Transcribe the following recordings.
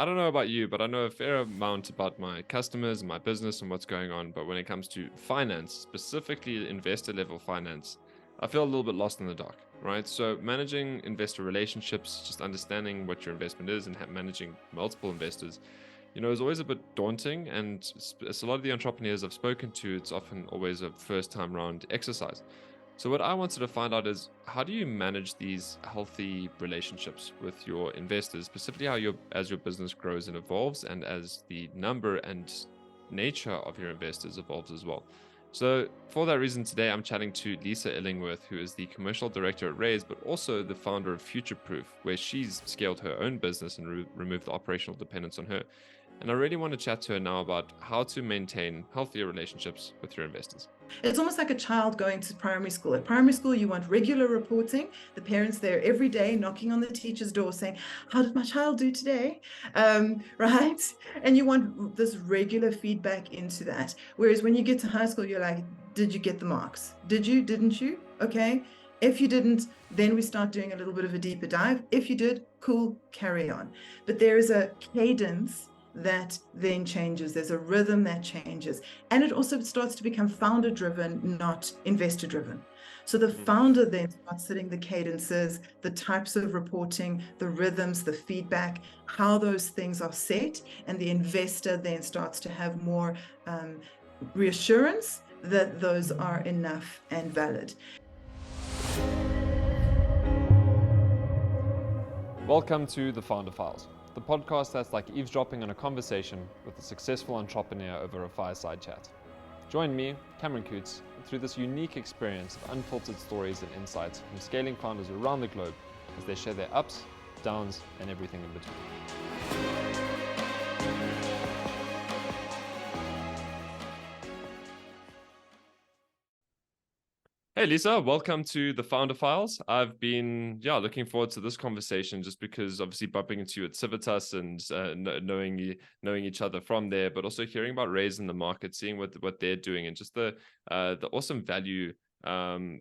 I don't know about you, but I know a fair amount about my customers and my business and what's going on. But when it comes to finance, specifically investor level finance, I feel a little bit lost in the dark, right? So managing investor relationships, just understanding what your investment is and managing multiple investors, is always a bit daunting. And a lot of the entrepreneurs I've spoken to, it's often always a first time round exercise. So what I wanted to find out is, how do you manage these healthy relationships with your investors, specifically as your business grows and evolves, and as the number and nature of your investors evolves as well. So for that reason, today I'm chatting to Lisa Illingworth, who is the commercial director at Raise, but also the founder of FutureProof, where she's scaled her own business and removed the operational dependence on her. And I really want to chat to her now about how to maintain healthier relationships with your investors. It's almost like a child going to primary school. At primary school, you want regular reporting. The parents there every day knocking on the teacher's door saying, how did my child do today? Right? And you want this regular feedback into that. Whereas when you get to high school, you're like, did you get the marks? Did you? Didn't you? Okay. If you didn't, then we start doing a little bit of a deeper dive. If you did, cool, carry on. But there is a cadence that then changes. There's a rhythm that changes. And it also starts to become founder driven, not investor driven. So the founder then starts setting the cadences, the types of reporting, the rhythms, the feedback, how those things are set. And the investor then starts to have more reassurance that those are enough and valid. Welcome to the Founder Files, the podcast that's like eavesdropping on a conversation with a successful entrepreneur over a fireside chat. Join me, Cameron Coutts, through this unique experience of unfiltered stories and insights from scaling founders around the globe as they share their ups, downs, and everything in between. Hey Lisa, welcome to the Founder Files. I've been looking forward to this conversation just because obviously bumping into you at Civitas and knowing each other from there, but also hearing about Raise in the market, seeing what they're doing, and just the awesome value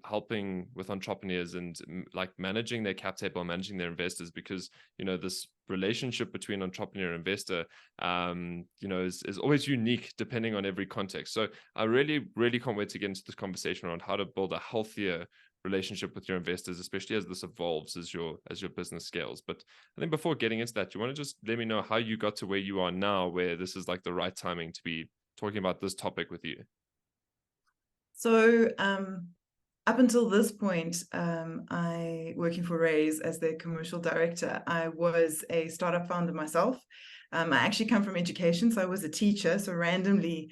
helping with entrepreneurs and like managing their cap table, managing their investors, because this relationship between entrepreneur and investor is always unique depending on every context. So I really can't wait to get into this conversation around how to build a healthier relationship with your investors, especially as this evolves, as your business scales. But I think before getting into that, you want to just let me know how you got to where you are now, where this is like the right timing to be talking about this topic with you. So up until this point, I working for Raise as their commercial director. I was a startup founder myself. I actually come from education, so I was a teacher. So randomly,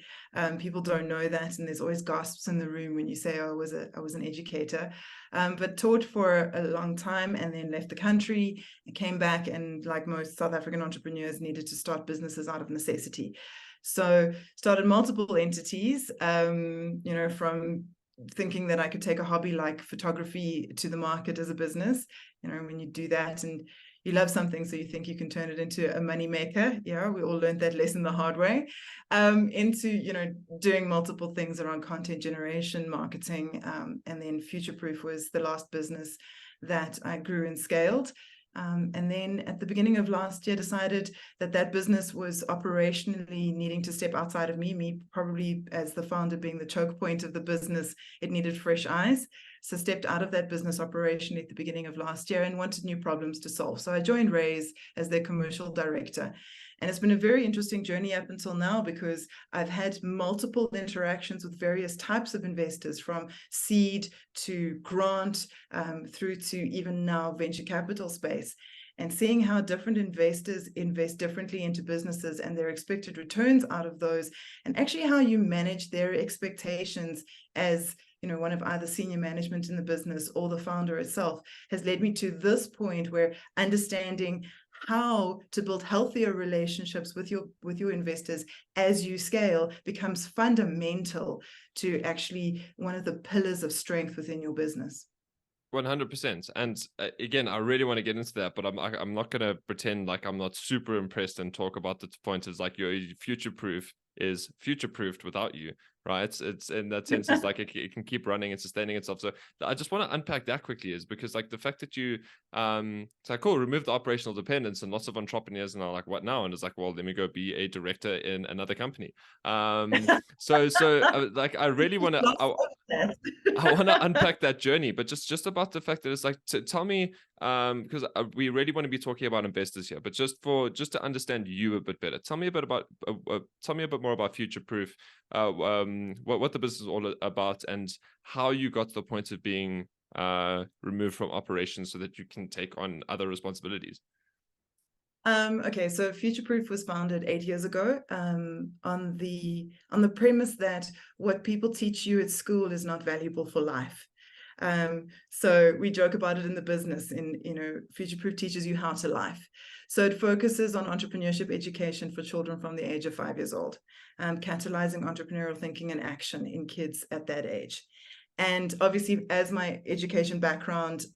people don't know that, and there's always gasps in the room when you say, "Oh, I was an educator," but taught for a long time, and then left the country and came back. And like most South African entrepreneurs, needed to start businesses out of necessity. So started multiple entities, from thinking that I could take a hobby like photography to the market as a business. When you do that and you love something, so you think you can turn it into a money maker. Yeah, we all learned that lesson the hard way. Into doing multiple things around content generation, marketing, and then FutureProof was the last business that I grew and scaled. And then at the beginning of last year, decided that business was operationally needing to step outside of me probably as the founder being the choke point of the business. It needed fresh eyes. So stepped out of that business operationally at the beginning of last year and wanted new problems to solve. So I joined Raise as their commercial director. And it's been a very interesting journey up until now, because I've had multiple interactions with various types of investors, from seed to grant, through to even now venture capital space. And seeing how different investors invest differently into businesses and their expected returns out of those, and actually how you manage their expectations as one of either senior management in the business or the founder itself, has led me to this point where understanding how to build healthier relationships with your investors as you scale becomes fundamental to actually one of the pillars of strength within your business. 100%. And again, I really want to get into that, but I'm not going to pretend like I'm not super impressed and talk about the pointers like your future-proof is future-proofed without you, right? It's in that sense, it's like it can keep running and sustaining itself. So I just want to unpack that quickly, is because like the fact that you it's like, cool, remove the operational dependence, and lots of entrepreneurs are like, what now? And it's like, well, let me go be a director in another company. Like I really want to I want to unpack that journey, but just about the fact that it's like, tell me, because we really want to be talking about investors here, but just to understand you a bit better, tell me a bit about, tell me a bit more about Future Proof, what the business is all about, and how you got to the point of being removed from operations so that you can take on other responsibilities. Okay, so Future Proof was founded 8 years ago, on the premise that what people teach you at school is not valuable for life. So we joke about it in the business. Future Proof teaches you how to life. So it focuses on entrepreneurship education for children from the age of 5 years old, catalyzing entrepreneurial thinking and action in kids at that age. And obviously, as my education background,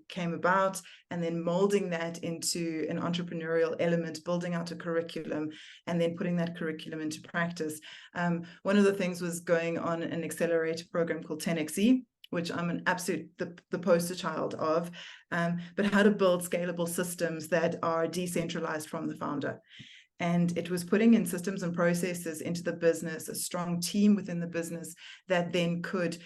came about, and then molding that into an entrepreneurial element, building out a curriculum, and then putting that curriculum into practice. One of the things was going on an accelerator program called 10xe, which I'm an absolute the poster child of, but how to build scalable systems that are decentralized from the founder. And it was putting in systems and processes into the business, a strong team within the business that then could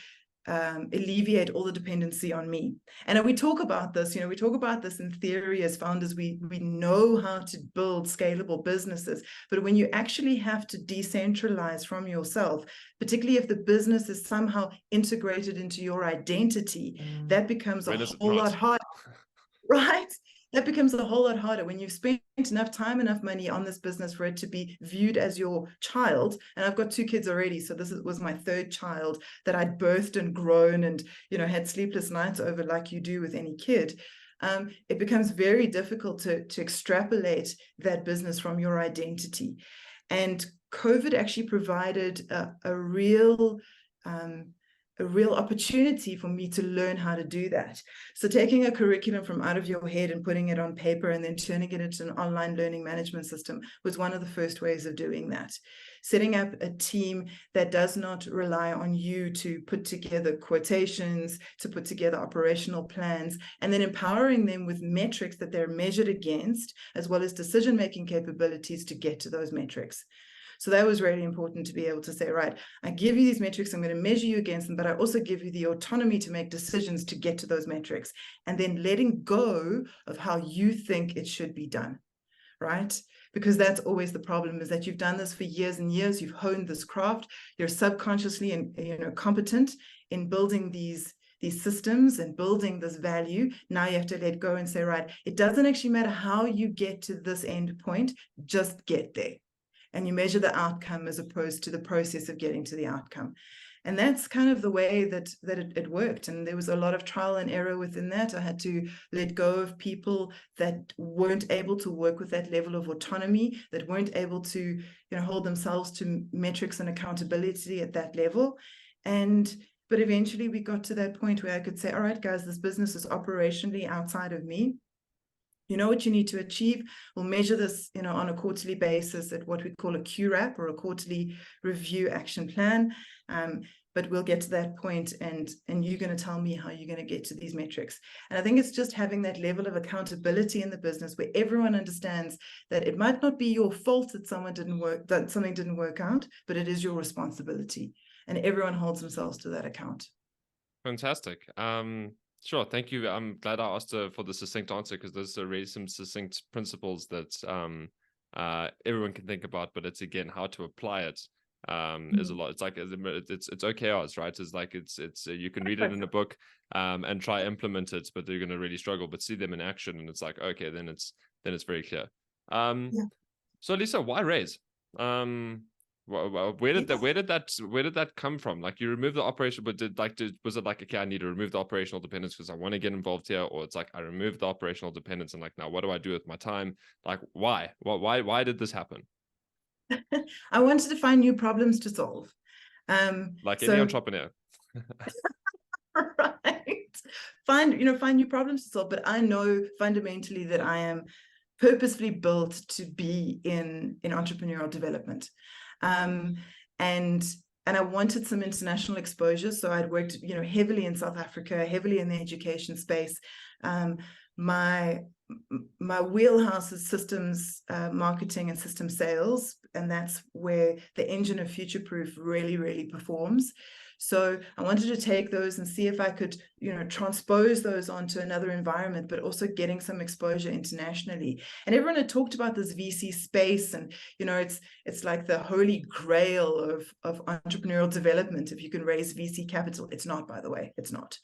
alleviate all the dependency on me. And we talk about this, we talk about this in theory as founders. We know how to build scalable businesses, but when you actually have to decentralize from yourself, particularly if the business is somehow integrated into your identity, that becomes a whole lot harder, right? That becomes a whole lot harder when you've spent enough time, enough money on this business for it to be viewed as your child. And I've got 2 kids already, so this was my 3rd child that I'd birthed and grown and had sleepless nights over, like you do with any kid. It becomes very difficult to extrapolate that business from your identity. And COVID actually provided a real opportunity for me to learn how to do that. So taking a curriculum from out of your head and putting it on paper and then turning it into an online learning management system was one of the first ways of doing that. Setting up a team that does not rely on you to put together quotations, to put together operational plans, and then empowering them with metrics that they're measured against, as well as decision-making capabilities to get to those metrics. So that was really important, to be able to say, right, I give you these metrics, I'm going to measure you against them, but I also give you the autonomy to make decisions to get to those metrics, and then letting go of how you think it should be done, right? Because that's always the problem, is that you've done this for years and years, you've honed this craft, you're subconsciously and competent in building these systems and building this value. Now you have to let go and say, right, it doesn't actually matter how you get to this end point, just get there. And you measure the outcome as opposed to the process of getting to the outcome. And that's kind of the way that it worked. And there was a lot of trial and error within that. I had to let go of people that weren't able to work with that level of autonomy, that weren't able to hold themselves to metrics and accountability at that level. But eventually we got to that point where I could say, all right, guys, this business is operationally outside of me. You know what you need to achieve. We'll measure this, on a quarterly basis at what we call a QRAP, or a quarterly review action plan. But we'll get to that point, and you're going to tell me how you're going to get to these metrics. And I think it's just having that level of accountability in the business where everyone understands that it might not be your fault that something didn't work out, but it is your responsibility, and everyone holds themselves to that account. Fantastic. Sure. Thank you. I'm glad I asked for the succinct answer, because there's really some succinct principles that everyone can think about, but it's, again, how to apply it is a lot. It's like it's OKRs, right? It's like it's you can read it in a book and try implement it, but they're going to really struggle. But see them in action, and it's like, okay, then it's very clear. So Lisa, why raise? Where did that come from? Like, you removed the operation, but was it like, okay, I need to remove the operational dependence because I want to get involved here, or it's like, I removed the operational dependence and, like, now what do I do with my time? Like, why did this happen? I wanted to find new problems to solve. Like any entrepreneur. Right. Find new problems to solve. But I know fundamentally that I am purposefully built to be in entrepreneurial development. And and I wanted some international exposure. So I'd worked, heavily in South Africa, heavily in the education space. My wheelhouse is systems marketing and system sales, and that's where the engine of Futureproof really, really performs. So I wanted to take those and see if I could, transpose those onto another environment, but also getting some exposure internationally. And everyone had talked about this VC space, and it's like the holy grail of entrepreneurial development. If you can raise VC capital, it's not, by the way, it's not.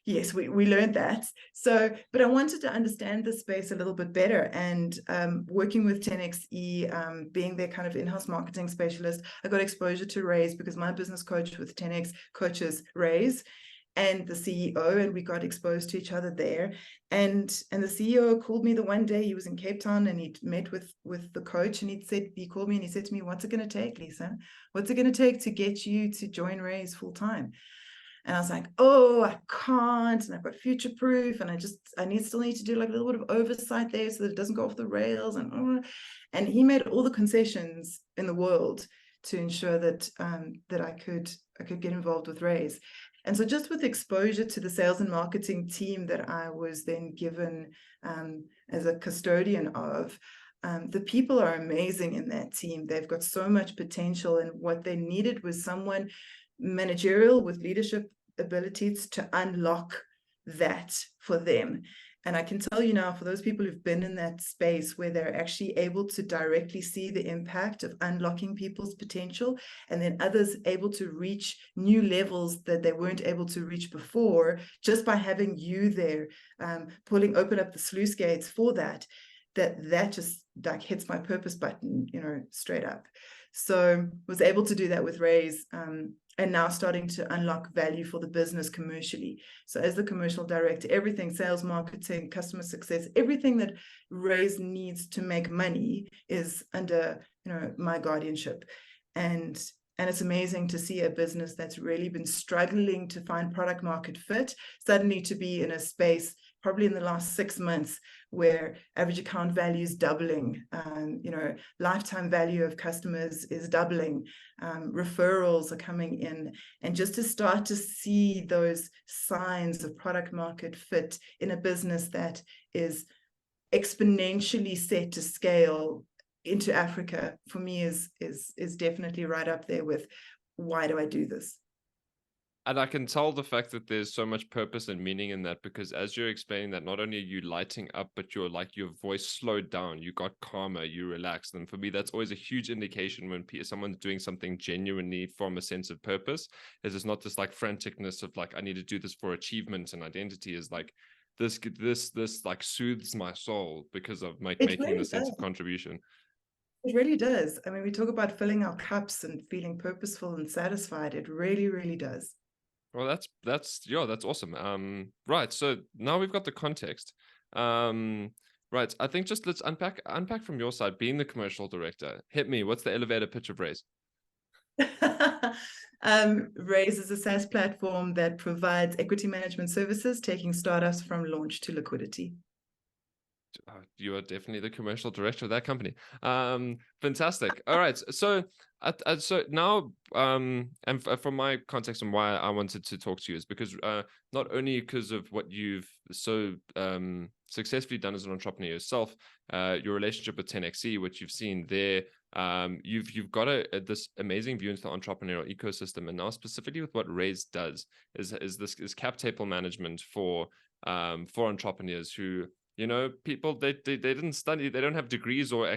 Yes, we learned that. So, but I wanted to understand the space a little bit better, and working with 10xe, being their kind of in-house marketing specialist, I got exposure to Raise because my business coach with 10x coaches Raise and the CEO, and we got exposed to each other there. And the CEO called me the one day. He was in Cape Town, and he'd met with the coach, and he called me and he said to me, "What's it going to take, Lisa? What's it going to take to get you to join Raise full time?" And I was like, "Oh, I can't. And I've got Futureproof, and I still need to do like a little bit of oversight there so that it doesn't go off the rails." And he made all the concessions in the world to ensure that I could get involved with Raise. And so just with exposure to the sales and marketing team that I was then given as a custodian of, the people are amazing in that team. They've got so much potential, and what they needed was someone managerial with leadership abilities to unlock that for them. And I can tell you now, for those people who've been in that space where they're actually able to directly see the impact of unlocking people's potential, and then others able to reach new levels that they weren't able to reach before, just by having you there, open up the sluice gates for that just like hits my purpose button, straight up. So was able to do that with Raise, and now starting to unlock value for the business commercially. So as the commercial director, everything, sales, marketing, customer success, everything that Raise needs to make money is under, my guardianship. And it's amazing to see a business that's really been struggling to find product market fit suddenly to be in a space, probably in the last 6 months, where average account value is doubling, lifetime value of customers is doubling, referrals are coming in, and just to start to see those signs of product market fit in a business that is exponentially set to scale into Africa, for me is definitely right up there with, why do I do this? And I can tell the fact that there's so much purpose and meaning in that, because as you're explaining that, not only are you lighting up, but your voice slowed down, you got calmer, you relaxed. And for me, that's always a huge indication when someone's doing something genuinely from a sense of purpose. Is it's not this like franticness of like, I need to do this for achievement and identity. Is like this like soothes my soul because of making really the sense of contribution. It really does. I mean, we talk about filling our cups and feeling purposeful and satisfied. It really, really does. Well, that's awesome. Right. So now we've got the context. Right. I think just let's unpack from your side, being the commercial director. Hit me. What's the elevator pitch of Raise? Raise is a SaaS platform that provides equity management services, taking startups from launch to liquidity. You are definitely the commercial director of that company. Fantastic. All right. So now, and from my context and why I wanted to talk to you is because not only because of what you've so successfully done as an entrepreneur yourself, your relationship with 10xe, which you've seen there, you've got this amazing view into the entrepreneurial ecosystem, and now specifically with what Raise does is cap table management for entrepreneurs who, people they didn't study, they don't have degrees or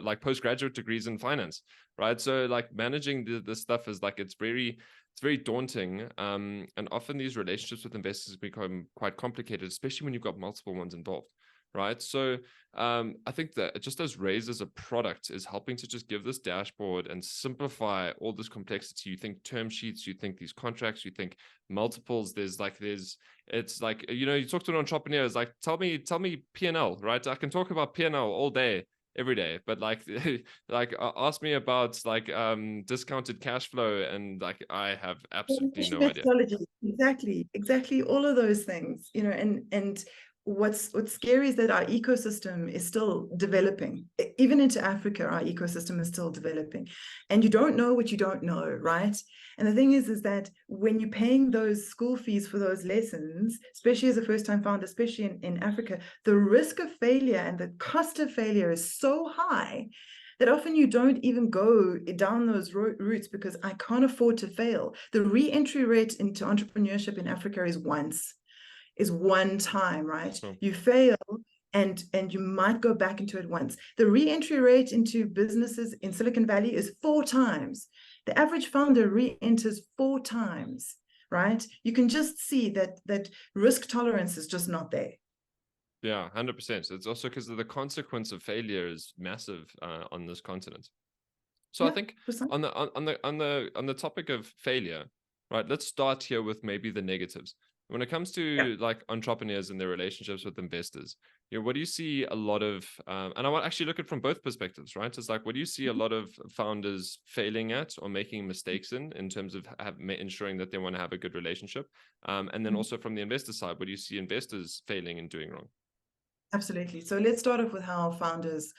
like postgraduate degrees in finance, right? So like managing this stuff is like, it's very daunting, and often these relationships with investors become quite complicated, especially when you've got multiple ones involved, right? So I think that just as Raise as a product is helping to just give this dashboard and simplify all this complexity. You think term sheets, you think these contracts, you think multiples, it's like, you talk to an entrepreneur, it's like, tell me P&L, right? I can talk about P&L all day, every day, but like ask me about like discounted cash flow, and like I have absolutely no idea. Exactly all of those things, and what's scary is that our ecosystem is still developing. Even into Africa, our ecosystem is still developing, and you don't know what you don't know, right? And the thing is that when you're paying those school fees for those lessons, especially as a first-time founder, especially in Africa, the risk of failure and the cost of failure is so high that often you don't even go down those routes because I can't afford to fail. The re-entry rate into entrepreneurship in Africa is one time, right? Sure. You fail and you might go back into it once. The re-entry rate into businesses in Silicon Valley is 4 times. The average founder re-enters 4 times, right? You can just see that risk tolerance is just not there. Yeah, 100%. It's also because of the consequence of failure is massive on this continent. So Yeah, I think precisely. on the topic of failure, right? Let's start here with maybe the negatives. When it comes to like entrepreneurs and their relationships with investors, what do you see a lot of? And I want to actually look at it from both perspectives, right? It's like, what do you see a lot of founders failing at or making mistakes in terms of ensuring that they want to have a good relationship? And then also from the investor side, what do you see investors failing and doing wrong? Absolutely. So let's start off with how founders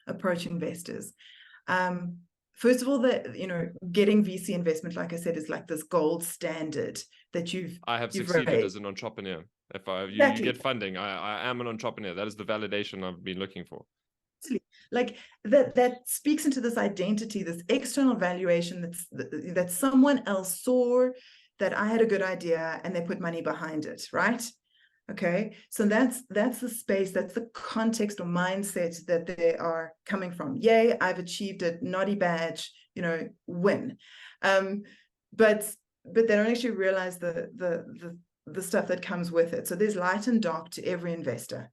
approach investors. First of all, getting VC investment, like I said, is like this gold standard that I have you've succeeded raised. as an entrepreneur. If you Exactly. get funding, I am an entrepreneur. That is the validation I've been looking for. Like that speaks into this identity, this external valuation that someone else saw that I had a good idea and they put money behind it, right? Okay, so that's the space, that's the context or mindset that they are coming from. Yay, I've achieved it, naughty badge, win. But they don't actually realize the stuff that comes with it. So there's light and dark to every investor.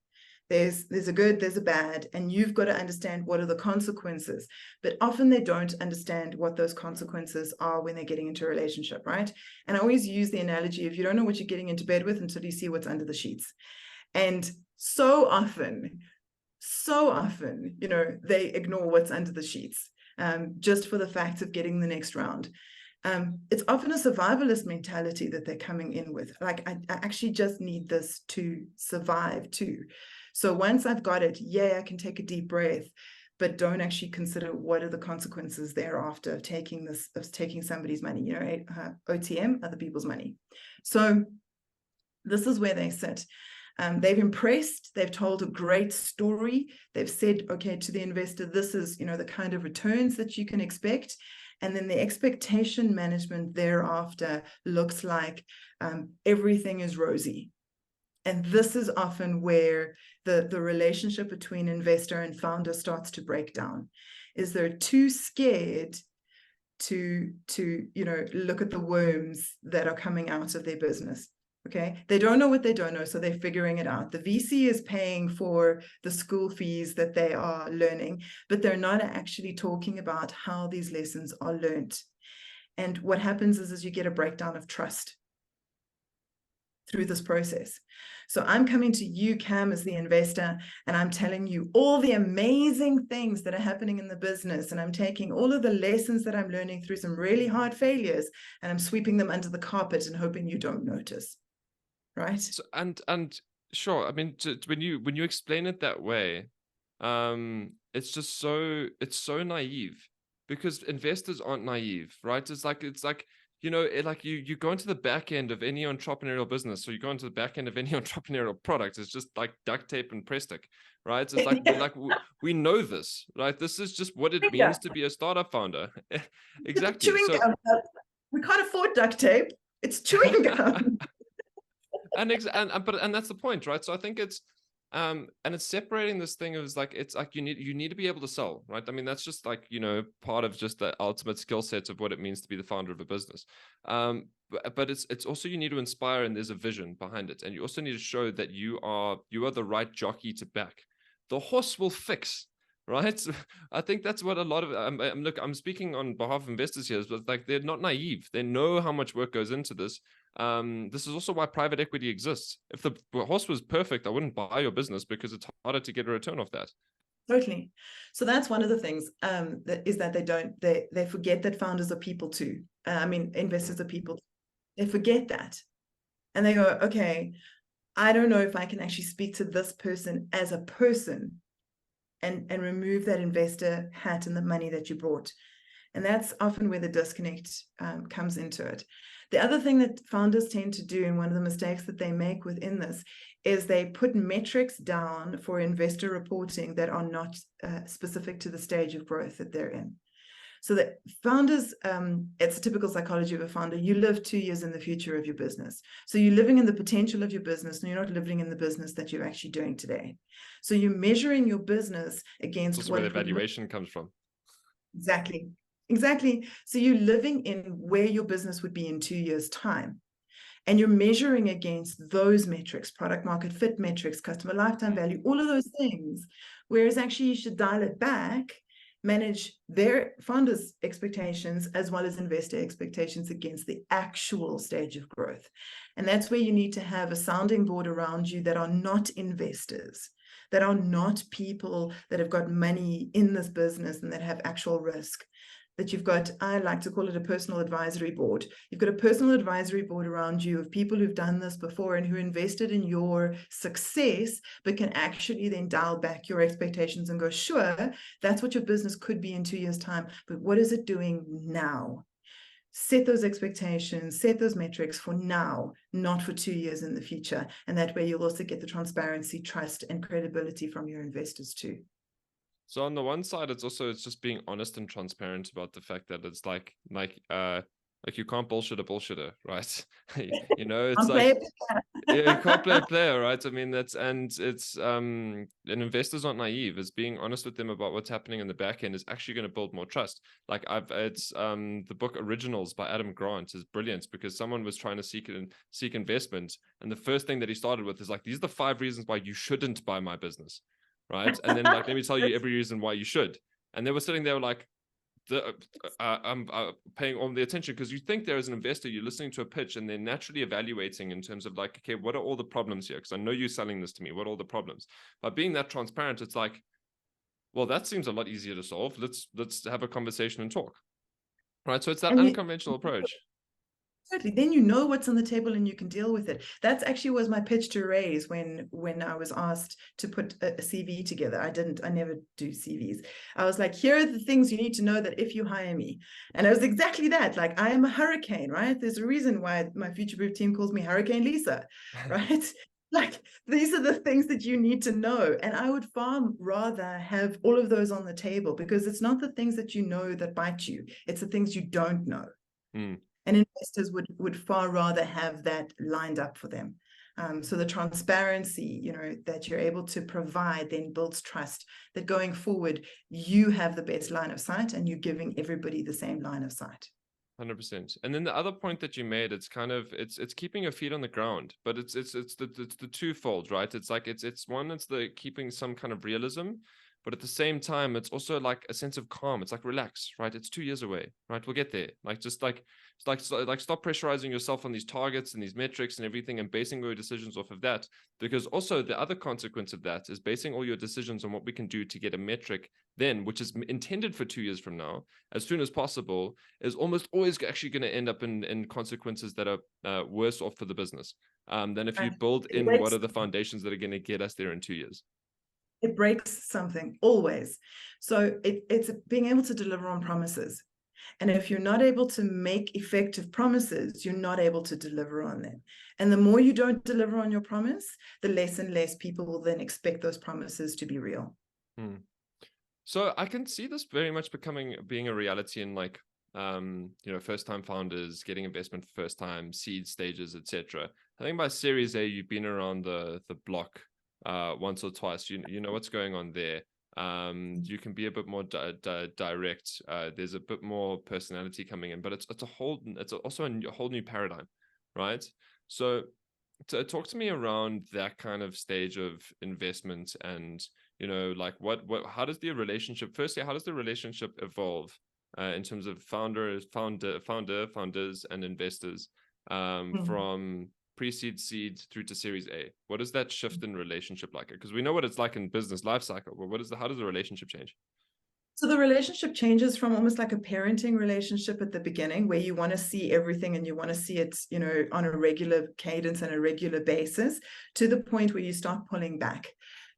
There's a good, there's a bad, and you've got to understand what are the consequences. But often they don't understand what those consequences are when they're getting into a relationship, right? And I always use the analogy of you don't know what you're getting into bed with until you see what's under the sheets. And so often, they ignore what's under the sheets just for the fact of getting the next round. It's often a survivalist mentality that they're coming in with. Like, I actually just need this to survive too. So once I've got it, I can take a deep breath, but don't actually consider what are the consequences thereafter of taking somebody's money, OTM, other people's money. So this is where they sit. They've impressed, they've told a great story. They've said, okay, to the investor, this is, the kind of returns that you can expect. And then the expectation management thereafter looks like everything is rosy. And this is often where the relationship between investor and founder starts to break down, is they're too scared to look at the worms that are coming out of their business. Okay, they don't know what they don't know, so they're figuring it out. The VC is paying for the school fees that they are learning, but they're not actually talking about how these lessons are learned. And what happens is you get a breakdown of trust through this process. So I'm coming to you, Cam, as the investor, and I'm telling you all the amazing things that are happening in the business. And I'm taking all of the lessons that I'm learning through some really hard failures, and I'm sweeping them under the carpet and hoping you don't notice. Right. So, and sure, I mean, when you explain it that way, it's just it's so naive, because investors aren't naive, right? It's like you go into the back end of any entrepreneurial business, or you go into the back end of any entrepreneurial product. It's just like duct tape and Prestick, right? It's like we know this, right? This is just what it means to be a startup founder. Exactly. Chewing gum. We can't afford duct tape. It's chewing gum. and that's the point, right? So I think it's and it's separating this thing of it's like you need to be able to sell, right? I mean, that's just like part of just the ultimate skill set of what it means to be the founder of a business. But it's also, you need to inspire, and there's a vision behind it, and you also need to show that you are the right jockey to back. The horse will fix. Right. I think that's what a lot of look, I'm speaking on behalf of investors here, but like, they're not naive. They know how much work goes into this. This is also why private equity exists. If the horse was perfect, I wouldn't buy your business, because it's harder to get a return off that. Totally. So that's one of the things that they forget that founders are people too. Investors are people. They forget that. And they go, okay, I don't know if I can actually speak to this person as a person and remove that investor hat and the money that you brought. And that's often where the disconnect comes into it. The other thing that founders tend to do, and one of the mistakes that they make within this, is they put metrics down for investor reporting that are not specific to the stage of growth that they're in. So that founders, it's a typical psychology of a founder. You live 2 years in the future of your business. So you're living in the potential of your business, and you're not living in the business that you're actually doing today. So you're measuring your business against That's also where the valuation comes from. Exactly. Exactly. So you're living in where your business would be in 2 years' time. And you're measuring against those metrics, product market fit metrics, customer lifetime value, all of those things. Whereas actually you should dial it back, manage their founders' expectations as well as investor expectations against the actual stage of growth. And that's where you need to have a sounding board around you that are not investors, that are not people that have got money in this business and that have actual risk. That you've got, I like to call it a personal advisory board. You've got a personal advisory board around you of people who've done this before and who invested in your success, but can actually then dial back your expectations and go, sure, that's what your business could be in 2 years' time, but what is it doing now? Set those expectations, set those metrics for now, not for 2 years in the future. And that way you'll also get the transparency, trust, and credibility from your investors too. So on the one side, it's just being honest and transparent about the fact that it's like you can't bullshit a bullshitter, right? You know, it's like yeah, you can't play a player, right? I mean, and investors aren't naive. It's being honest with them about what's happening in the back end is actually going to build more trust. Like the book Originals by Adam Grant is brilliant because someone was trying to seek investment, and the first thing that he started with is like, these are the 5 reasons why you shouldn't buy my business. Right. And then like, let me tell you every reason why you should. And they were sitting there like, I'm paying all the attention because you think there as an investor, you're listening to a pitch and they're naturally evaluating in terms of like, okay, what are all the problems here? Because I know you're selling this to me. What are all the problems? By being that transparent, it's like, well, that seems a lot easier to solve. Let's have a conversation and talk. Right. So it's that unconventional approach. Exactly. Then you know what's on the table and you can deal with it. That's actually was my pitch to Raise when I was asked to put a CV together. I never do CVs. I was like, here are the things you need to know that if you hire me. And it was exactly that. Like, I am a hurricane, right? There's a reason why my Futureproof team calls me Hurricane Lisa, right? Like, these are the things that you need to know. And I would far rather have all of those on the table because it's not the things that you know that bite you. It's the things you don't know. Mm. And investors would far rather have that lined up for them. So the transparency, you know, that you're able to provide then builds trust that going forward, you have the best line of sight and you're giving everybody the same line of sight. 100%. And then the other point that you made, it's kind of it's keeping your feet on the ground, but it's the twofold, right? It's like it's one, it's the keeping some kind of realism, but at the same time, it's also like a sense of calm. It's like, relax, right? It's 2 years away, right? We'll get there. Like, just like stop pressurizing yourself on these targets and these metrics and everything and basing all your decisions off of that. Because also the other consequence of that is basing all your decisions on what we can do to get a metric then, which is intended for 2 years from now, as soon as possible, is almost always actually going to end up in consequences that are worse off for the business than if you build in what are the foundations that are going to get us there in 2 years. It breaks something always. So it's being able to deliver on promises. And if you're not able to make effective promises, you're not able to deliver on them. And the more you don't deliver on your promise, the less and less people will then expect those promises to be real. So I can see this very much being a reality in like, first-time founders, getting investment for first time, seed stages, etc. I think by Series A, you've been around the block once or twice. You know what's going on there. You can be a bit more direct. There's a bit more personality coming in, but it's also a whole new paradigm, right? So talk to me around that kind of stage of investment and, like how does the relationship, firstly, how does the relationship evolve in terms of founders and investors from pre-seed seed through to Series A? What is that shift in relationship like? Because we know what it's like in business life cycle, but how does the relationship change? So the relationship changes from almost like a parenting relationship at the beginning, where you want to see everything and you want to see it, you know, on a regular cadence and a regular basis, to the point where you start pulling back.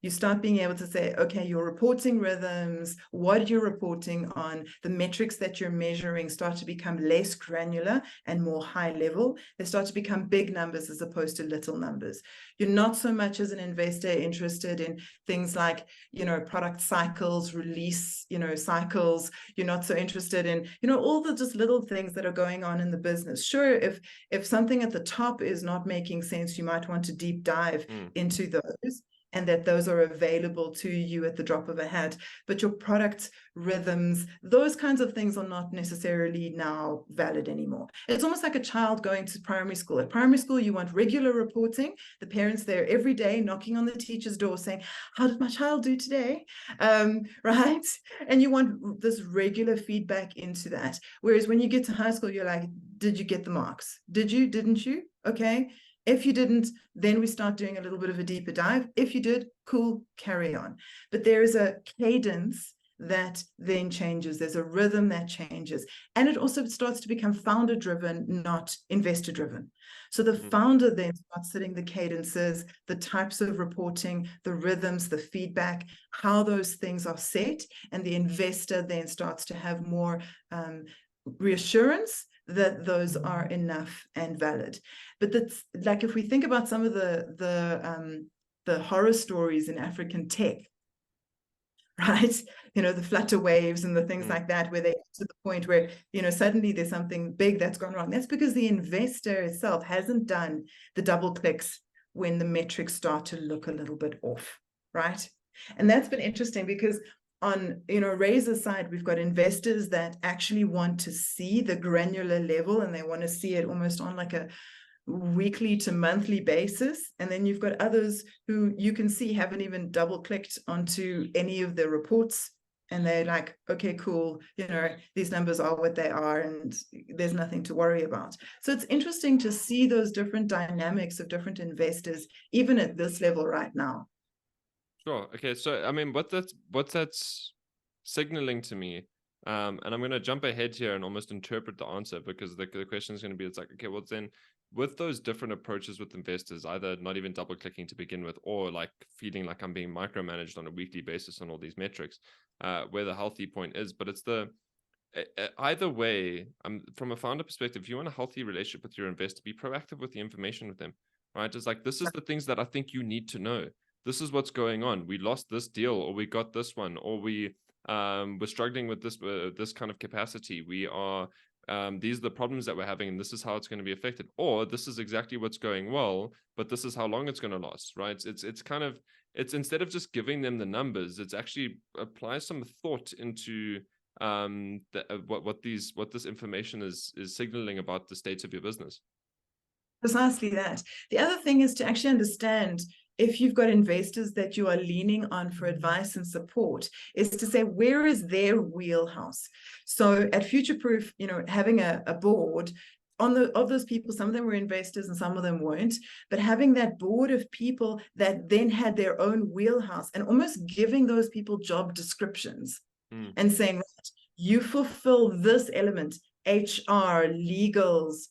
You start being able to say, okay, your reporting rhythms, what you're reporting on, the metrics that you're measuring start to become less granular and more high level. They start to become big numbers as opposed to little numbers. You're not so much as an investor interested in things like, you know, product cycles, release, you know, cycles. You're not so interested in, you know, all the just little things that are going on in the business. Sure, if something at the top is not making sense, you might want to deep dive into those, and that those are available to you at the drop of a hat. But your product rhythms, those kinds of things are not necessarily now valid anymore. It's almost like a child going to primary school. At primary school, you want regular reporting, the parents there every day knocking on the teacher's door saying, how did my child do today? Right? And you want this regular feedback into that. Whereas when you get to high school, you're like, did you get the marks? Did you? Didn't you? Okay. If you didn't, then we start doing a little bit of a deeper dive. If you did, cool, carry on. But there is a cadence that then changes. There's a rhythm that changes. And it also starts to become founder-driven, not investor-driven. So the founder then starts setting the cadences, the types of reporting, the rhythms, the feedback, how those things are set. And the investor then starts to have more reassurance that those are enough and valid. But that's like, if we think about some of the horror stories in African tech, right? You know, the flutter waves and the things like that, where they get to the point where, you know, suddenly there's something big that's gone wrong. That's because the investor itself hasn't done the double clicks when the metrics start to look a little bit off, right? And that's been interesting because on, you know, Razor's side, we've got investors that actually want to see the granular level, and they want to see it almost on like a weekly to monthly basis. And then you've got others who you can see haven't even double clicked onto any of the reports, and they're like, okay, cool, you know, these numbers are what they are and there's nothing to worry about. So it's interesting to see those different dynamics of different investors, even at this level right now. Sure. Okay. So, I mean, what that's signaling to me, and I'm going to jump ahead here and almost interpret the answer, because the question is going to be, it's like, okay, well then with those different approaches with investors, either not even double clicking to begin with, or like feeling like I'm being micromanaged on a weekly basis on all these metrics, where the healthy point is. But it's either way, from a founder perspective, if you want a healthy relationship with your investor, be proactive with the information with them, right? It's like, this is the things that I think you need to know. This is what's going on. We lost this deal, or we got this one, or we're struggling with this kind of capacity. We are these are the problems that we're having, and this is how it's going to be affected. Or this is exactly what's going well, but this is how long it's going to last, right? It's kind of, it's instead of just giving them the numbers, it's actually applies some thought into what this information is signaling about the state of your business. Precisely that. The other thing is to actually understand, if you've got investors that you are leaning on for advice and support, is to say, where is their wheelhouse? So at Futureproof, you know, having a board of those people, some of them were investors and some of them weren't, but having that board of people that then had their own wheelhouse, and almost giving those people job descriptions and saying, right, you fulfill this element, HR, legals,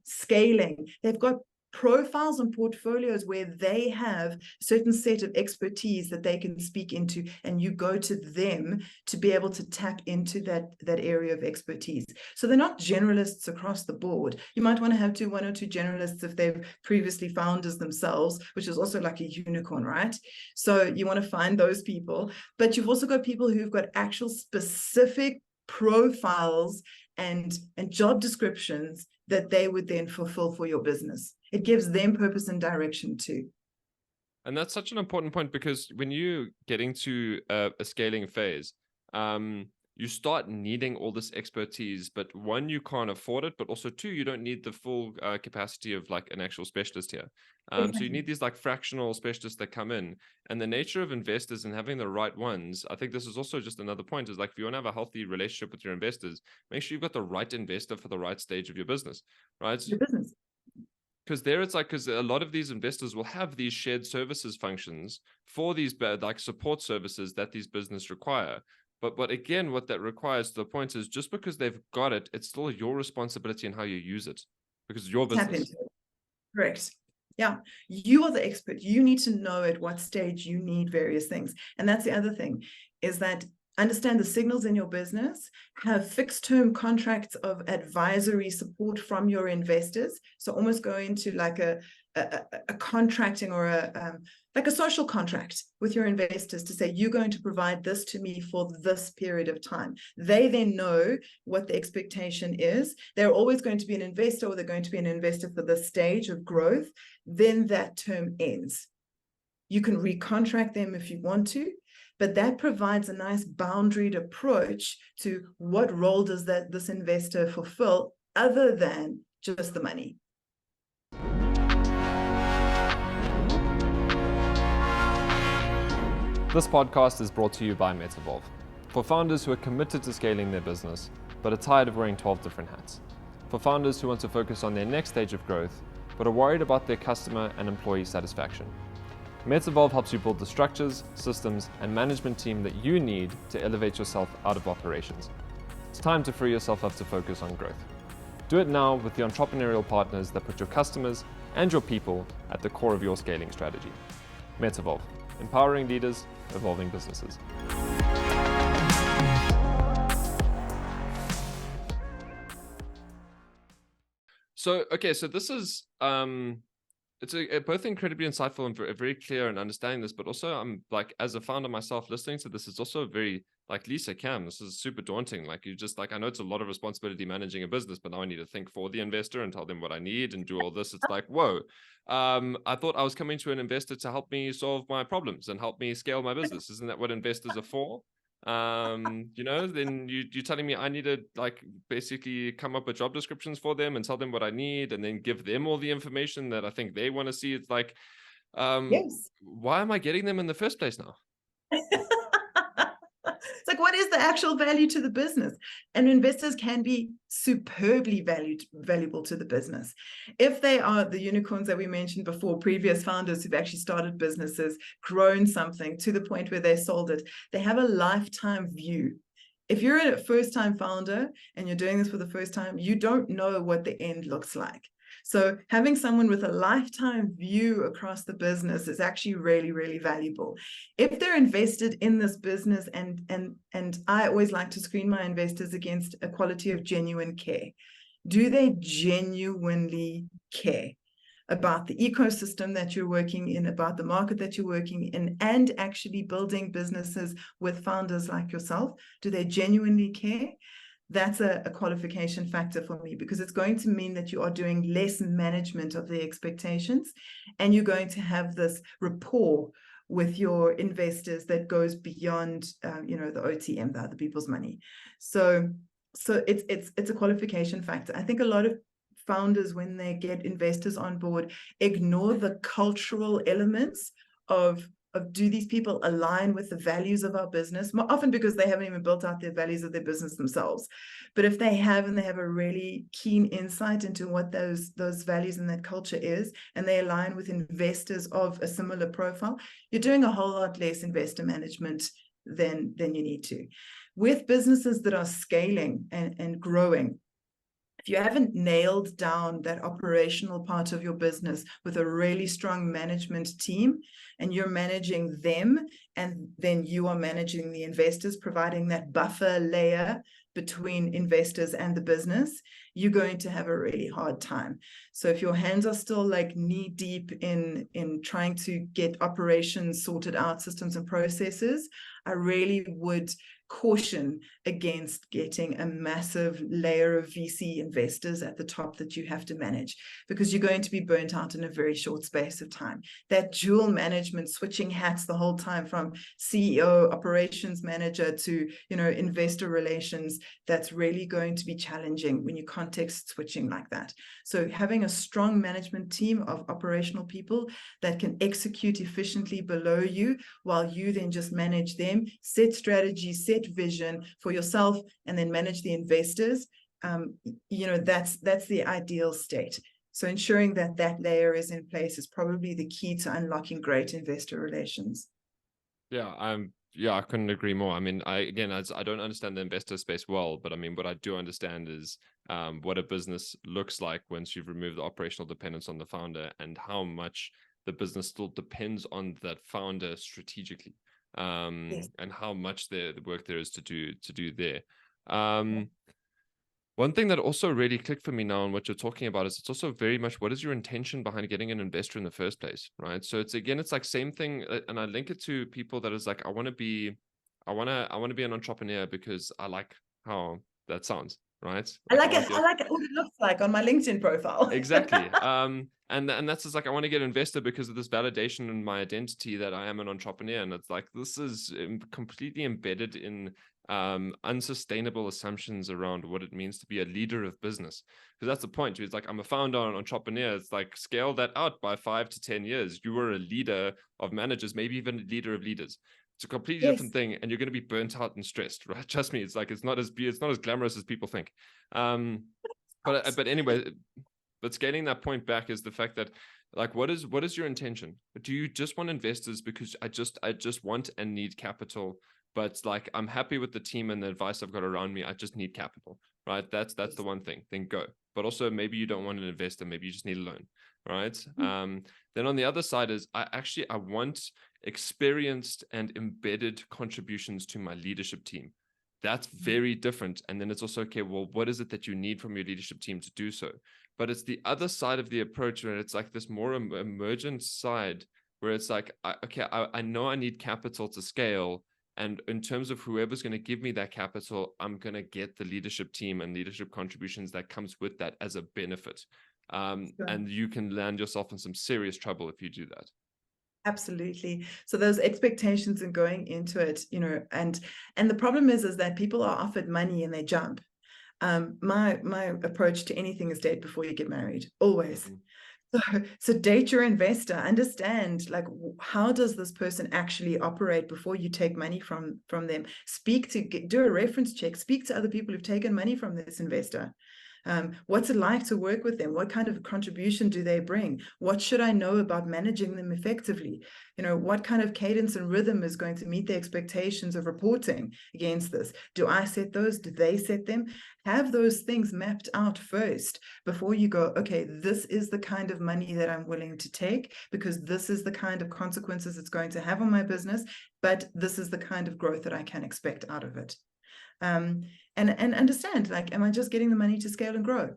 scaling. They've got profiles and portfolios where they have a certain set of expertise that they can speak into, and you go to them to be able to tap into that area of expertise. So they're not generalists across the board. You might want to have one or two generalists if they've previously founders themselves, which is also like a unicorn, right? So you want to find those people, but you've also got people who've got actual specific profiles and job descriptions that they would then fulfill for your business. It gives them purpose and direction too. And that's such an important point, because when you get into a scaling phase, you start needing all this expertise, but one, you can't afford it, but also two, you don't need the full capacity of like an actual specialist here. So you need these like fractional specialists that come in. And the nature of investors and having the right ones, I think this is also just another point, is like, if you want to have a healthy relationship with your investors, make sure you've got the right investor for the right stage of your business, right? Your business. Because there it's like, because a lot of these investors will have these shared services functions for these like support services that these business require. But again, what that requires, the point is, just because they've got it, it's still your responsibility in how you use it, because it's your Tap business. into it. Correct. Yeah, you are the expert. You need to know at what stage you need various things. And that's the other thing, is that understand the signals in your business, have fixed term contracts of advisory support from your investors. So almost go into like a contracting or like a social contract with your investors to say, you're going to provide this to me for this period of time. They then know what the expectation is. They're always going to be an investor, or they're going to be an investor for this stage of growth. Then that term ends. You can recontract them if you want to, but that provides a nice boundaried approach to what role does this investor fulfill other than just the money. This podcast is brought to you by Metavolve, for founders who are committed to scaling their business, but are tired of wearing 12 different hats. For founders who want to focus on their next stage of growth, but are worried about their customer and employee satisfaction. Metavolve helps you build the structures, systems, and management team that you need to elevate yourself out of operations. It's time to free yourself up to focus on growth. Do it now with the entrepreneurial partners that put your customers and your people at the core of your scaling strategy. Metavolve, empowering leaders, evolving businesses. So this is it's both incredibly insightful and very clear in understanding this, but also I'm like, as a founder myself, listening to this, it's also very like, Lisa, Cam, this is super daunting. Like, you just like, I know it's a lot of responsibility managing a business, but now I need to think for the investor and tell them what I need and do all this. It's like, whoa. I thought I was coming to an investor to help me solve my problems and help me scale my business. Isn't that what investors are for? Then you're telling me I need to like basically come up with job descriptions for them and tell them what I need and then give them all the information that I think they want to see. It's like, Yes. why am I getting them in the first place now? It's like, what is the actual value to the business? And investors can be superbly valuable to the business. If they are the unicorns that we mentioned before, previous founders who've actually started businesses, grown something to the point where they sold it, they have a lifetime view. If you're a first-time founder and you're doing this for the first time, you don't know what the end looks like. So having someone with a lifetime view across the business is actually really, really valuable. If they're invested in this business, and I always like to screen my investors against a quality of genuine care. Do they genuinely care about the ecosystem that you're working in, about the market that you're working in, and actually building businesses with founders like yourself? Do they genuinely care? That's a qualification factor for me, because it's going to mean that you are doing less management of the expectations, and you're going to have this rapport with your investors that goes beyond the OTM, the other people's money. So it's a qualification factor. I think a lot of founders, when they get investors on board, ignore the cultural elements of do these people align with the values of our business, more often because they haven't even built out their values of their business themselves. But if they have, and they have a really keen insight into what those values and that culture is, and they align with investors of a similar profile, you're doing a whole lot less investor management than you need to. With businesses that are scaling and growing, if you haven't nailed down that operational part of your business with a really strong management team, and you're managing them, and then you are managing the investors, providing that buffer layer between investors and the business, you're going to have a really hard time. So if your hands are still like knee deep in trying to get operations sorted out, systems and processes, I really would caution against getting a massive layer of VC investors at the top that you have to manage, because you're going to be burnt out in a very short space of time. That dual management, switching hats the whole time from CEO, operations manager to investor relations, that's really going to be challenging when you context switching like that. So having a strong management team of operational people that can execute efficiently below you, while you then just manage them, set strategy, set vision for yourself, and then manage the investors, that's the ideal state. So ensuring that layer is in place is probably the key to unlocking great investor relations. Yeah, I'm Yeah, I couldn't agree more. I mean, I don't understand the investor space well, but I mean, what I do understand is what a business looks like once you've removed the operational dependence on the founder, and how much the business still depends on that founder strategically, Yes. and how much the work there is to do there. One thing that also really clicked for me now on what you're talking about is it's also very much what is your intention behind getting an investor in the first place, right? So it's like same thing, and I link it to people that is like, I want to be an entrepreneur because I like how that sounds, right? I Like I like want it. to I be like it, what it looks like on my LinkedIn profile. exactly. And that's just like, I want to get an investor because of this validation in my identity that I am an entrepreneur. And it's like, this is completely embedded in unsustainable assumptions around what it means to be a leader of business. Because that's the point. It's like, I'm a founder and entrepreneur. It's like, scale that out by 5 to 10 years. You are a leader of managers, maybe even a leader of leaders. It's a completely different Yes. thing, and you're going to be burnt out and stressed, right? Trust me, it's like, it's not as glamorous as people think. But anyway, but scaling that point back is the fact that, like, what is your intention? Do you just want investors because I just want and need capital, but like, I'm happy with the team and the advice I've got around me, I just need capital, right? That's the one thing. Then go. But also, maybe you don't want an investor, maybe you just need a loan, right? Then on the other side is, I want experienced and embedded contributions to my leadership team. That's very different. And then it's also, okay, well, what is it that you need from your leadership team to do so? But it's the other side of the approach where it's like this more emergent side where it's like, I know I need capital to scale. And in terms of whoever's going to give me that capital, I'm going to get the leadership team and leadership contributions that comes with that as a benefit. And you can land yourself in some serious trouble if you do that. Absolutely. So those expectations and going into it, and the problem is that people are offered money and they jump. My approach to anything is date before you get married, always. So date your investor, understand, like, how does this person actually operate before you take money from them. Do a reference check, speak to other people who've taken money from this investor. What's it like to work with them? What kind of contribution do they bring? What should I know about managing them effectively? What kind of cadence and rhythm is going to meet the expectations of reporting against this? Do I set those? Do they set them? Have those things mapped out first before you go, okay, this is the kind of money that I'm willing to take because this is the kind of consequences it's going to have on my business, but this is the kind of growth that I can expect out of it. And understand, like, am I just getting the money to scale and grow?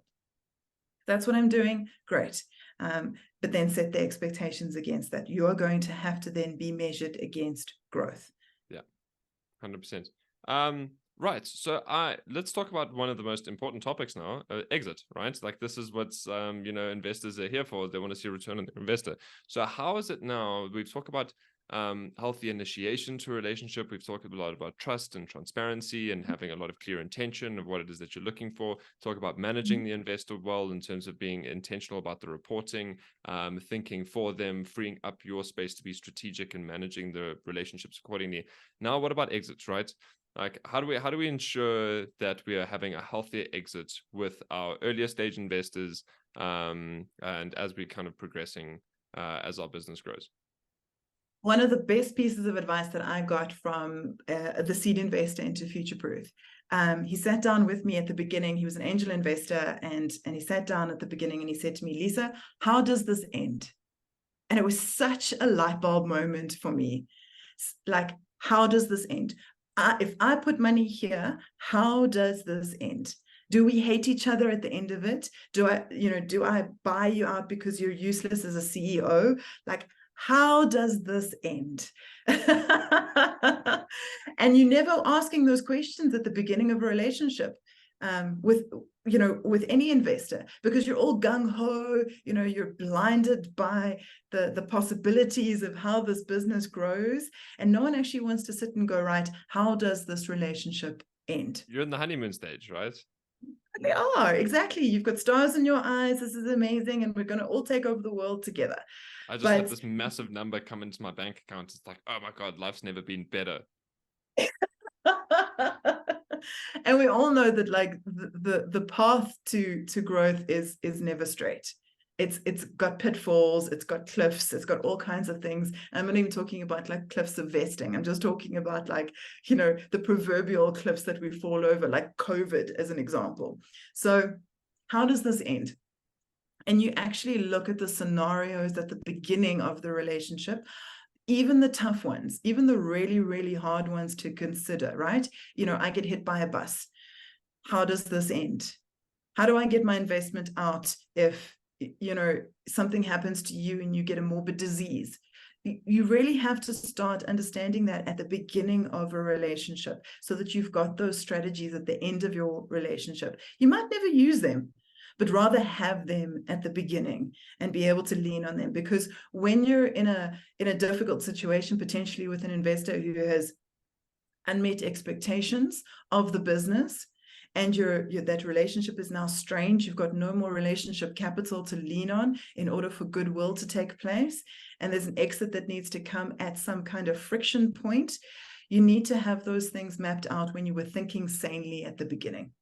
That's what I'm doing. Great. But then set the expectations against that. You are going to have to then be measured against growth. Yeah, 100%. Right. So let's talk about one of the most important topics now, exit, right? Like, this is what's, investors are here for. They want to see a return on their investor. So how is it now? We've talked about healthy initiation to a relationship. We've talked a lot about trust and transparency and having a lot of clear intention of what it is that you're looking for. Talk about managing the investor well in terms of being intentional about the reporting, thinking for them, freeing up your space to be strategic and managing the relationships accordingly. Now, what about exits, right? Like, how do we ensure that we are having a healthier exit with our earlier stage investors, and as we kind of progressing as our business grows? One of the best pieces of advice that I got from the seed investor into FutureProof, he sat down with me at the beginning. He was an angel investor, and he sat down at the beginning and he said to me, Lisa, how does this end? And it was such a light bulb moment for me. Like, how does this end? If I put money here, how does this end? Do we hate each other at the end of it? Do I buy you out because you're useless as a CEO? Like, how does this end? And you're never asking those questions at the beginning of a relationship with any investor, because you're all gung-ho, you're blinded by the possibilities of how this business grows, and no one actually wants to sit and go, right, how does this relationship end? You're in the honeymoon stage, right? They are, exactly. You've got stars in your eyes. This is amazing, and we're going to all take over the world together. I just had this massive number come into my bank account. It's like, oh my God, life's never been better. And we all know that, like, the path to growth is never straight. it's got pitfalls, it's got cliffs, it's got all kinds of things. I'm not even talking about like cliffs of vesting. I'm just talking about like, you know, the proverbial cliffs that we fall over, like COVID as an example. So how does this end? And you actually look at the scenarios at the beginning of the relationship, even the tough ones, even the really, really hard ones to consider, right? You know, I get hit by a bus. How does this end? How do I get my investment out if, you know, something happens to you and you get a morbid disease? You really have to start understanding that at the beginning of a relationship so that you've got those strategies at the end of your relationship. You might never use them, but rather have them at the beginning and be able to lean on them. Because when you're in a difficult situation, potentially with an investor who has unmet expectations of the business, and that relationship is now strained, you've got no more relationship capital to lean on in order for goodwill to take place, and there's an exit that needs to come at some kind of friction point, you need to have those things mapped out when you were thinking sanely at the beginning.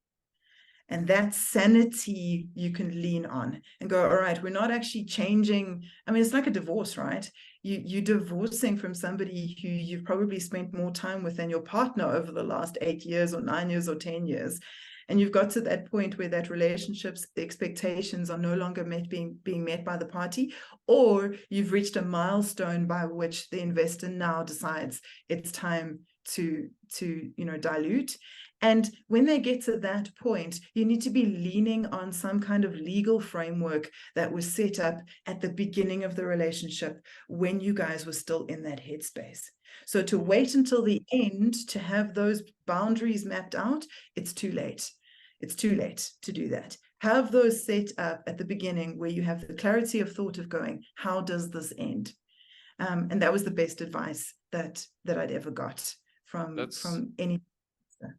And that sanity you can lean on and go, all right, we're not actually changing. I mean, it's like a divorce, right? You're divorcing from somebody who you've probably spent more time with than your partner over the last 8 years or 9 years or 10 years. And you've got to that point where that relationship's expectations are no longer being met by the party, or you've reached a milestone by which the investor now decides it's time to dilute. And when they get to that point, you need to be leaning on some kind of legal framework that was set up at the beginning of the relationship when you guys were still in that headspace. So to wait until the end to have those boundaries mapped out, it's too late. It's too late to do that. Have those set up at the beginning where you have the clarity of thought of going, how does this end? And that was the best advice that I'd ever got from any.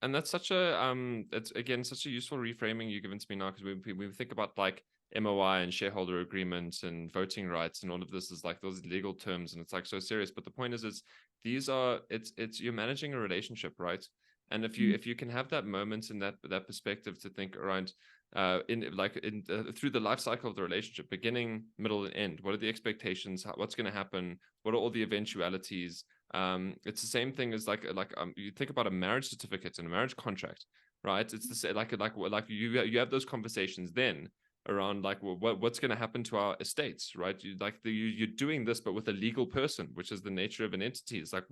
And that's such a it's again such a useful reframing you've given to me now, because we think about like MOI and shareholder agreements and voting rights and all of this is like those legal terms, and it's like so serious. But the point is it's you're managing a relationship, right? And if you can have that moment and that perspective to think around through the life cycle of the relationship, beginning, middle, and end. What are the expectations? What's going to happen? What are all the eventualities? It's the same thing as you think about a marriage certificate and a marriage contract, right? It's the same, like you have those conversations then around like what's going to happen to our estates, right? You're doing this, but with a legal person, which is the nature of an entity. It's like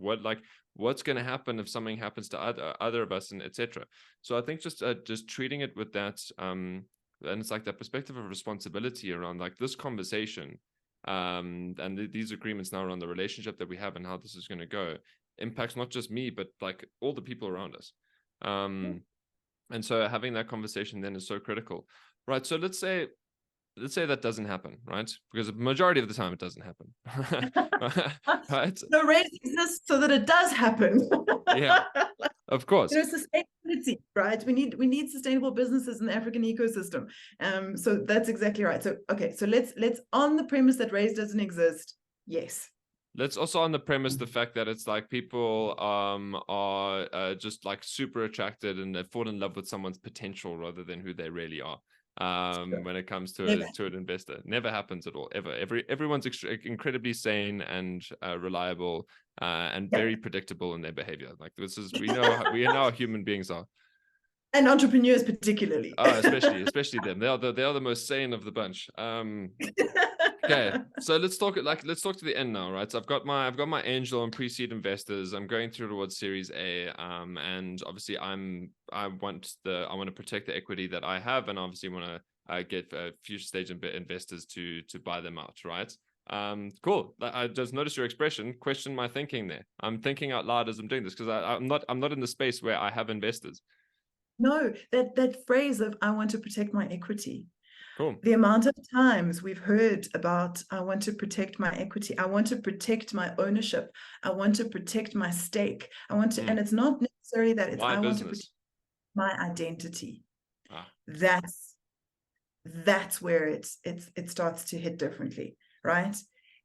what's going to happen if something happens to either of us, and etc. So I think just treating it with that, and it's like that perspective of responsibility around like this conversation, and these agreements now around the relationship that we have and how this is going to go impacts not just me, but like all the people around us. And so having that conversation then is so critical. Right. So let's say that doesn't happen, right? Because the majority of the time it doesn't happen. Right? No, race exists so that it does happen. Yeah, of course. Sustainability, right? We need sustainable businesses in the African ecosystem. So that's exactly right. So okay, so let's on the premise that race doesn't exist. Yes. Let's also on the premise the fact that it's like people are just like super attracted and they fall in love with someone's potential rather than who they really are. When it comes to an investor, never happens at all, ever. Everyone's incredibly sane and reliable and very predictable in their behavior. Like this is we know how human beings are, and entrepreneurs particularly. Especially them. They are the most sane of the bunch. Okay, so let's talk to the end now, right? So I've got my angel and pre-seed investors. I'm going through towards Series A, and obviously I want to protect the equity that I have, and obviously want to get future stage investors to buy them out, right? Cool. I just noticed your expression. Question my thinking there. I'm thinking out loud as I'm doing this because I'm not in the space where I have investors. No, that phrase of I want to protect my equity. Cool. The amount of times we've heard about I want to protect my equity, I want to protect my ownership, I want to protect my stake, I want to, and it's not necessarily that, it's I want to protect my identity. That's where it starts to hit differently, right?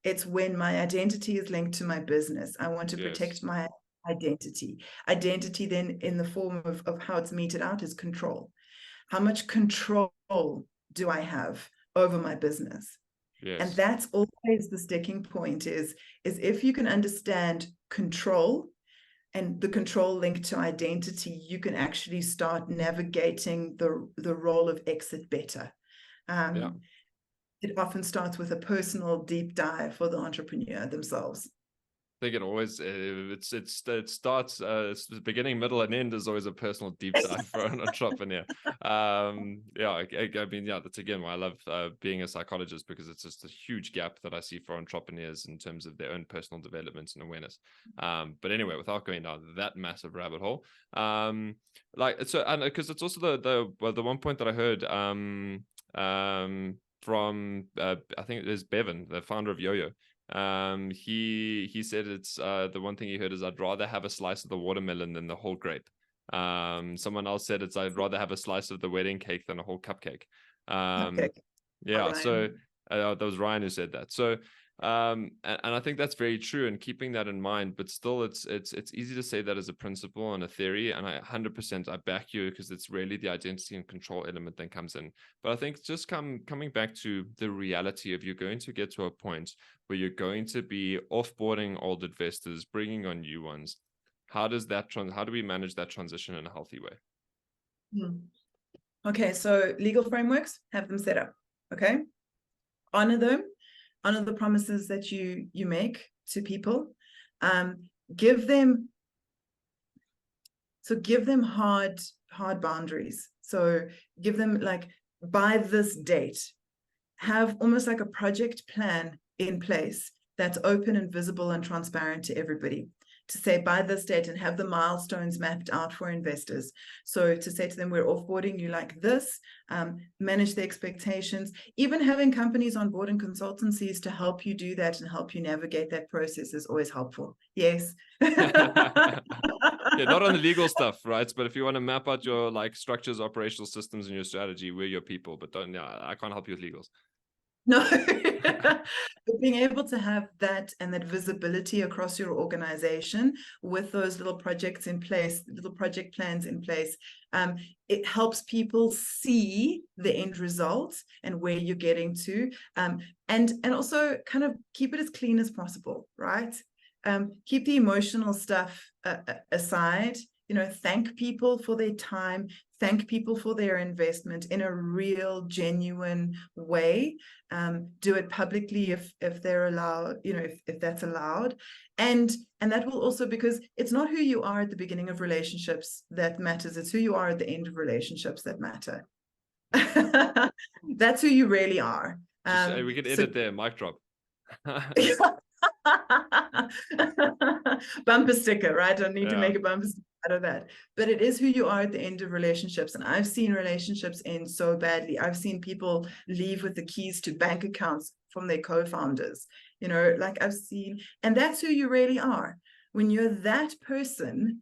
It's when my identity is linked to my business. I want to protect my identity. Identity then in the form of how it's meted out is control. How much control do I have over my business? And Yes. that's always the sticking point is if you can understand control and the control linked to identity, you can actually start navigating the role of exit better. Yeah. It often starts with a personal deep dive for the entrepreneur themselves. I think it always it starts it's the beginning, middle, and end is always a personal deep dive for an entrepreneur. Yeah, I mean, yeah, that's again why I love being a psychologist, because it's just a huge gap that I see for entrepreneurs in terms of their own personal development and awareness. But anyway, without going down that massive rabbit hole, like so, and because it's also the one point that I heard from I think it is Bevan, the founder of Yo-Yo. He said it's the one thing he heard is, I'd rather have a slice of the watermelon than the whole grape. Someone else said it's, I'd rather have a slice of the wedding cake than a whole cupcake. Okay. Yeah, so Ryan. that was Ryan who said that. So and I think that's very true, and keeping that in mind, but still it's easy to say that as a principle and a theory, and I 100% I back you, because it's really the identity and control element that comes in. But I think just coming back to the reality of, you're going to get to a point where you're going to be offboarding old investors, bringing on new ones. How does that how do we manage that transition in a healthy way? Okay, so legal frameworks, have them set up. Okay, honor them, honor the promises that you make to people. Give them hard boundaries. So give them, like, by this date, have almost like a project plan in place that's open and visible and transparent to everybody, to say by this date, and have the milestones mapped out for investors. So to say to them, we're offboarding you like this, manage the expectations. Even having companies on board and consultancies to help you do that and help you navigate that process is always helpful. Yes. Yeah, not on the legal stuff, right? But if you want to map out your like structures, operational systems, and your strategy, we're your people. But don't, yeah, I can't help you with legals. No, but being able to have that and that visibility across your organization with those little projects in place, little project plans in place, it helps people see the end result and where you're getting to, and also kind of keep it as clean as possible, right? Keep the emotional stuff aside. Thank people for their time, thank people for their investment in a real, genuine way. Do it publicly if they're allowed, if that's allowed. And that will also, because it's not who you are at the beginning of relationships that matters, it's who you are at the end of relationships that matter. That's who you really are. We can edit there, mic drop. Bumper sticker, right? I need to Yeah. make a bumper sticker out of that. But it is who you are at the end of relationships. And I've seen relationships end so badly. I've seen people leave with the keys to bank accounts from their co-founders. Like I've seen, and that's who you really are. When you're that person,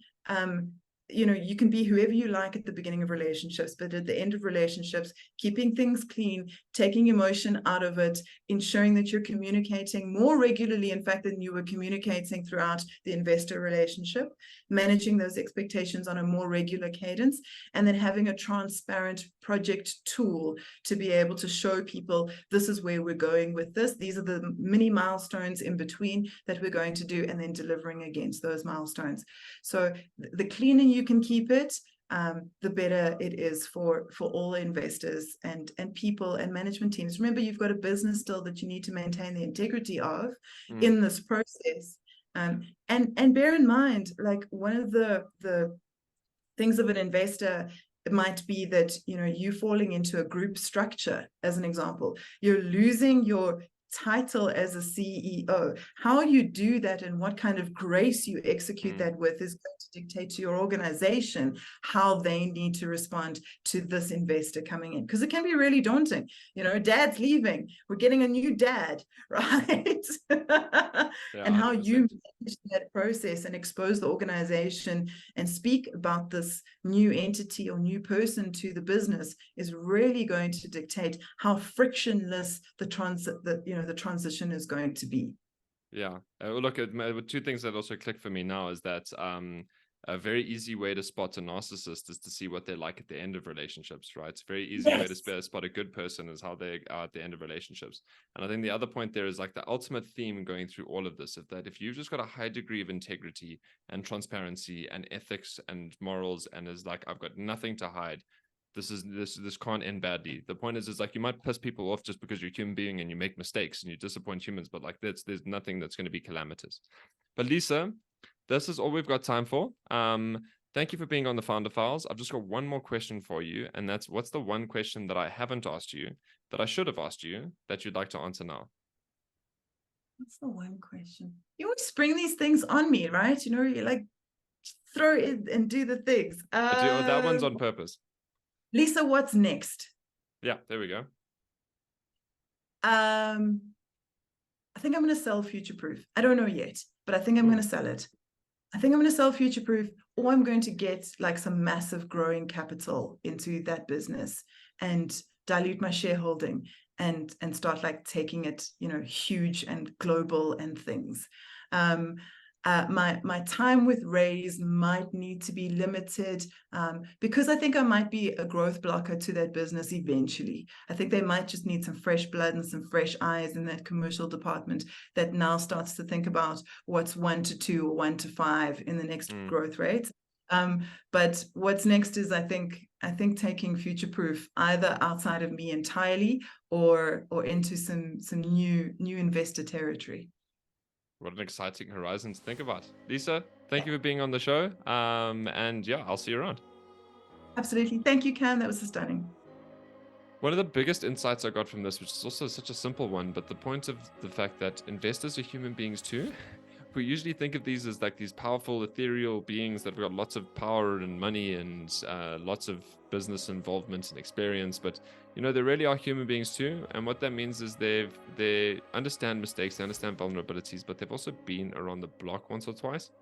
you can be whoever you like at the beginning of relationships, but at the end of relationships, keeping things clean, taking emotion out of it, ensuring that you're communicating more regularly, in fact, than you were communicating throughout the investor relationship, managing those expectations on a more regular cadence, and then having a transparent project tool to be able to show people, this is where we're going with this. These are the mini milestones in between that we're going to do, and then delivering against those milestones. So the cleaner you can keep it, the better it is for all investors and people and management teams. Remember, you've got a business still that you need to maintain the integrity of in this process. And bear in mind, like, one of the things of an investor, it might be that you falling into a group structure, as an example. You're losing your title as a CEO. How you do that and what kind of grace you execute that with is going to dictate to your organization how they need to respond to this investor coming in, because it can be really daunting. Dad's leaving, we're getting a new dad, right? Yeah, and how 100%. you manage that process and expose the organization and speak about this new entity or new person to the business is really going to dictate how frictionless the transition is going to be. Yeah. Look, at two things that also click for me now is that A very easy way to spot a narcissist is to see what they're like at the end of relationships, right? It's a very easy way to spot a good person is how they are at the end of relationships. And I think the other point there is like the ultimate theme going through all of this, is that if you've just got a high degree of integrity and transparency and ethics and morals, and is like, I've got nothing to hide, this can't end badly. The point is like, you might piss people off just because you're a human being and you make mistakes and you disappoint humans, but like there's nothing that's going to be calamitous. But Lisa, this is all we've got time for. Thank you for being on the Founder Files. I've just got one more question for you, and that's, what's the one question that I haven't asked you that I should have asked you that you'd like to answer now? What's the one question? You always spring these things on me, right? You know, you like throw it and do the things. That one's on purpose. Lisa, what's next? Yeah, there we go. I think I'm going to sell Futureproof. I don't know yet, but I think I'm going to sell it. I think I'm going to sell Futureproof, or I'm going to get like some massive growing capital into that business and dilute my shareholding and start like taking it, you know, huge and global and things. My time with Raise might need to be limited because I think I might be a growth blocker to that business eventually. I think they might just need some fresh blood and some fresh eyes in that commercial department that now starts to think about what's 1 to 2 or 1 to 5 in the next growth rate. But what's next is I think taking Futureproof either outside of me entirely or into some new investor territory. What an exciting horizon to think about. Lisa, thank you for being on the show. And yeah, I'll see you around. Absolutely. Thank you, Cam. That was stunning. One of the biggest insights I got from this, which is also such a simple one, but the point of the fact that investors are human beings too. We usually think of these as like these powerful ethereal beings that have got lots of power and money and lots of business involvement and experience, but you know, they really are human beings too. And what that means is they understand mistakes, they understand vulnerabilities, but they've also been around the block once or twice.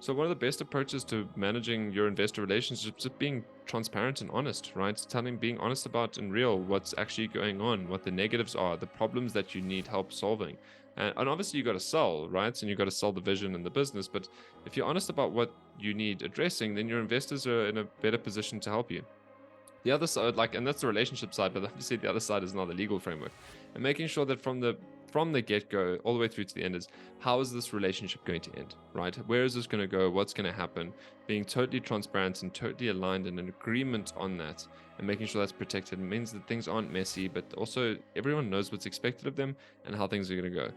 So one of the best approaches to managing your investor relationships is being transparent and honest, right? Being honest about and real what's actually going on, what the negatives are, the problems that you need help solving. And obviously you got to sell, right? And you got to sell the vision and the business. But if you're honest about what you need addressing, then your investors are in a better position to help you. The other side, and that's the relationship side, but obviously the other side is now the legal framework. And making sure that from the get-go all the way through to the end is, how is this relationship going to end, right? Where is this going to go? What's going to happen? Being totally transparent and totally aligned in an agreement on that, and making sure that's protected means that things aren't messy, but also everyone knows what's expected of them and how things are going to go.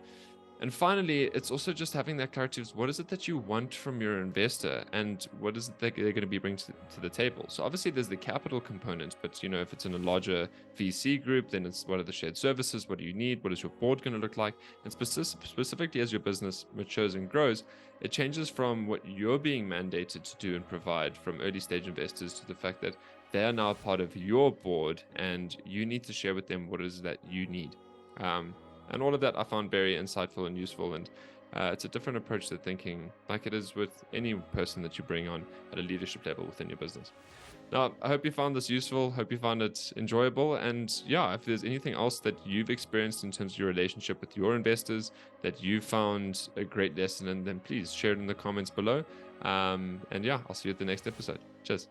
And finally, it's also just having that clarity of what is it that you want from your investor and what is it that they're going to be bringing to the table. So obviously there's the capital component, but you know, if it's in a larger VC group, then it's what are the shared services? What do you need? What is your board going to look like? And specifically as your business matures and grows, it changes from what you're being mandated to do and provide from early stage investors to the fact that they are now part of your board and you need to share with them what it is that you need. And all of that I found very insightful and useful, and it's a different approach to thinking, like it is with any person that you bring on at a leadership level within your business. Now, I hope you found this useful, hope you found it enjoyable, and yeah, if there's anything else that you've experienced in terms of your relationship with your investors that you found a great lesson in, then please share it in the comments below. And yeah, I'll see you at the next episode. Cheers.